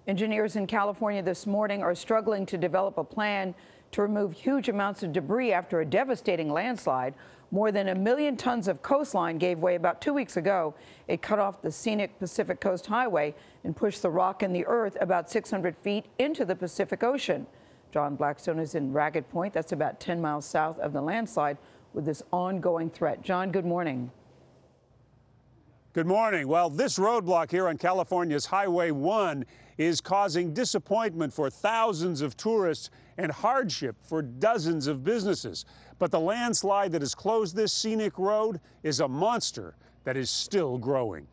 Engineers in California this morning are struggling to develop a plan to remove huge amounts of debris after a devastating landslide. More than 1 million tons of coastline gave way about 2 weeks ago. It cut off the scenic Pacific Coast Highway and pushed the rock and the earth about 600 feet into the Pacific Ocean. John Blackstone is in Ragged Point. That's about 10 miles south of the landslide with this ongoing threat. John, good morning. Good morning. Well, this roadblock here on California's Highway 1 is causing disappointment for thousands of tourists and hardship for dozens of businesses. But the landslide that has closed this scenic road is a monster that is still growing.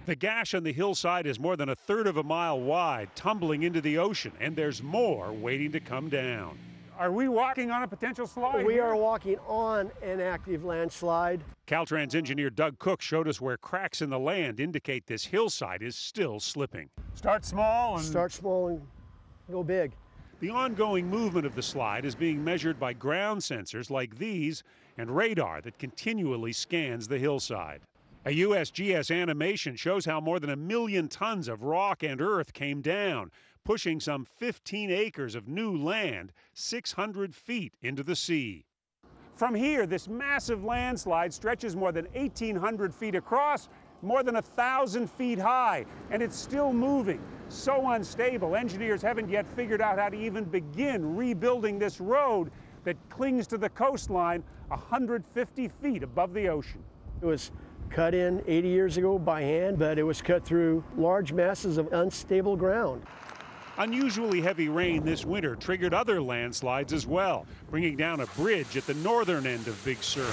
The gash on the hillside is more than 1/3 of a mile wide, tumbling into the ocean, and there's more waiting to come down. Are we walking on a potential slide? We are walking on an active landslide. Caltrans engineer Doug Cook showed us where cracks in the land indicate this hillside is still slipping. Start small and go big. The ongoing movement of the slide is being measured by ground sensors like these and radar that continually scans the hillside. A USGS animation shows how more than 1 million tons of rock and earth came down, pushing some 15 acres of new land 600 feet into the sea. From here, this massive landslide stretches more than 1,800 feet across, more than 1,000 feet high, and it's still moving. So unstable, engineers haven't yet figured out how to even begin rebuilding this road that clings to the coastline 150 feet above the ocean. It was cut in 80 years ago by hand, but it was cut through large masses of unstable ground. Unusually heavy rain this winter triggered other landslides as well, bringing down a bridge at the northern end of Big Sur,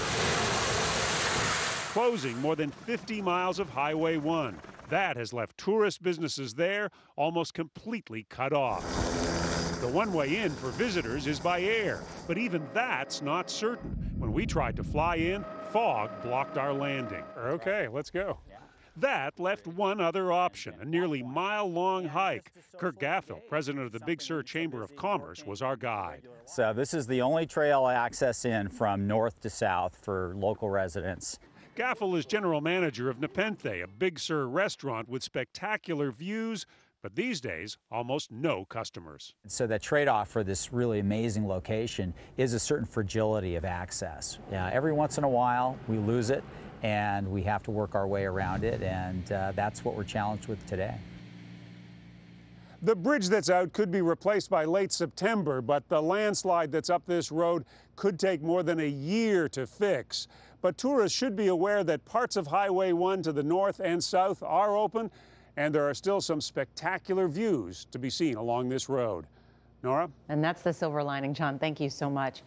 closing more than 50 miles of Highway 1. That has left tourist businesses there almost completely cut off. The one way in for visitors is by air, but even that's not certain. When we tried to fly in, fog blocked our landing. Okay, let's go. That left one other option, a nearly mile-long hike. Kirk Gaffel, president of the Big Sur Chamber of Commerce, was our guide. So this is the only trail access in from north to south for local residents. Gaffel is general manager of Nepenthe, a Big Sur restaurant with spectacular views, but these days, almost no customers. So the trade-off for this really amazing location is a certain fragility of access. Every once in a while, we lose it, and we have to work our way around it, and that's what we're challenged with today. The bridge that's out could be replaced by late September, but the landslide that's up this road could take more than a year to fix. But tourists should be aware that parts of Highway 1 to the north and south are open, and there are still some spectacular views to be seen along this road. Norah? And that's the silver lining, John. Thank you so much.